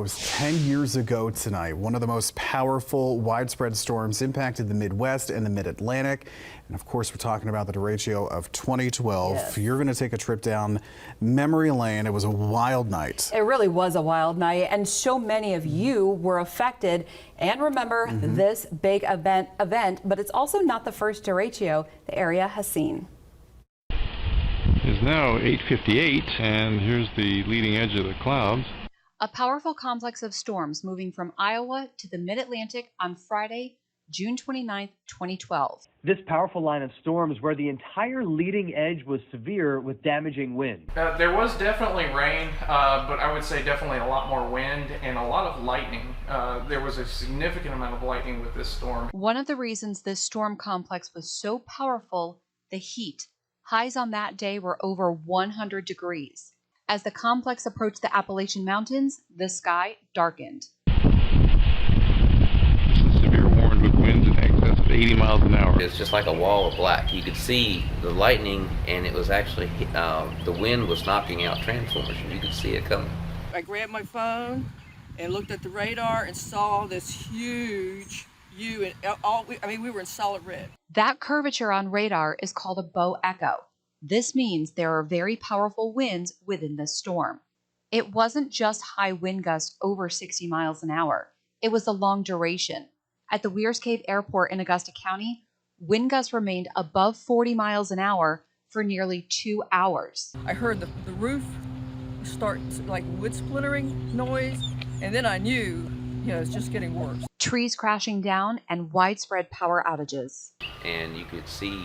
It was 10 years ago tonight. One of the most powerful widespread storms impacted the Midwest and the Mid-Atlantic. And of course, we're talking about the Derecho of 2012. Yes. You're going to take a trip down memory lane. It was a wild night. It really was a wild night, and so many of you were affected and remember this big event, but it's also not the first derecho the area has seen. It's now 8:58, and here's the leading edge of the clouds. A powerful complex of storms moving from Iowa to the Mid-Atlantic on Friday, June 29, 2012. This powerful line of storms where the entire leading edge was severe with damaging wind. There was definitely rain, but I would say definitely a lot more wind and a lot of lightning. There was a significant amount of lightning with this storm. One of the reasons this storm complex was so powerful, the heat. Highs on that day were over 100 degrees. As the complex approached the Appalachian Mountains, the sky darkened. Severe warned with winds in excess of 80 miles an hour. It's just like a wall of black. You could see the lightning, and it was actually, the wind was knocking out transformers. You could see it coming. I grabbed my phone and looked at the radar and saw this huge U, and we were in solid red. That curvature on radar is called a bow echo. This means there are very powerful winds within this storm. It wasn't just high wind gusts over 60 miles an hour. It was the long duration. At the Wears Cave Airport in Augusta County, wind gusts remained above 40 miles an hour for nearly 2 hours. I heard the roof start like wood splintering noise, and then I knew, it's just getting worse. Trees crashing down and widespread power outages. And you could see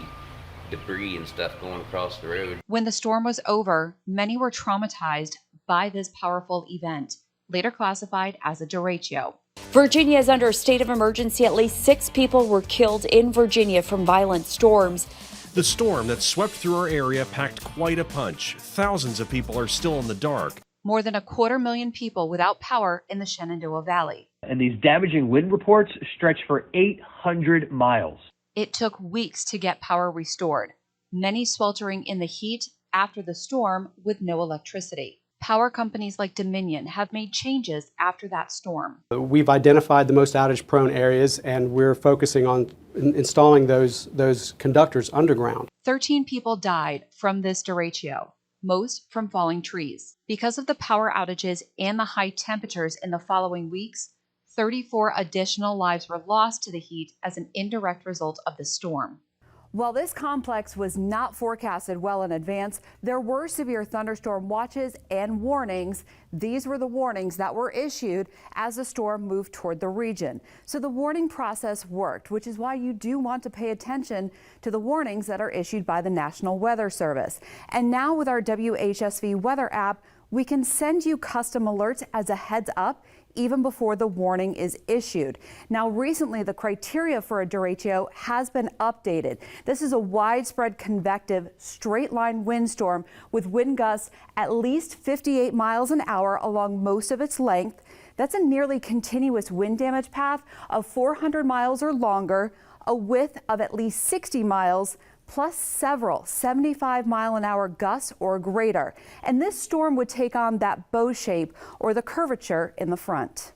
debris and stuff going across the road. When the storm was over, many were traumatized by this powerful event, later classified as a derecho. Virginia is under a state of emergency. At least 6 people were killed in Virginia from violent storms. The storm that swept through our area packed quite a punch. Thousands of people are still in the dark. More than 250,000 people without power in the Shenandoah Valley. And these damaging wind reports stretch for 800 miles. It took weeks to get power restored, many sweltering in the heat after the storm with no electricity. Power companies like Dominion have made changes after that storm. We've identified the most outage-prone areas, and we're focusing on installing those conductors underground. 13 people died from this derecho, most from falling trees. Because of the power outages and the high temperatures in the following weeks, 34 additional lives were lost to the heat as an indirect result of the storm. While this complex was not forecasted well in advance, there were severe thunderstorm watches and warnings. These were the warnings that were issued as the storm moved toward the region. So the warning process worked, which is why you do want to pay attention to the warnings that are issued by the National Weather Service. And now with our WHSV weather app, we can send you custom alerts as a heads up even before the warning is issued. Now, recently, the criteria for a derecho has been updated. This is a widespread convective straight-line windstorm with wind gusts at least 58 miles an hour along most of its length. That's a nearly continuous wind damage path of 400 miles or longer, a width of at least 60 miles, plus several 75-mile-an-hour gusts or greater. And this storm would take on that bow shape or the curvature in the front.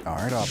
All right, Aubrey.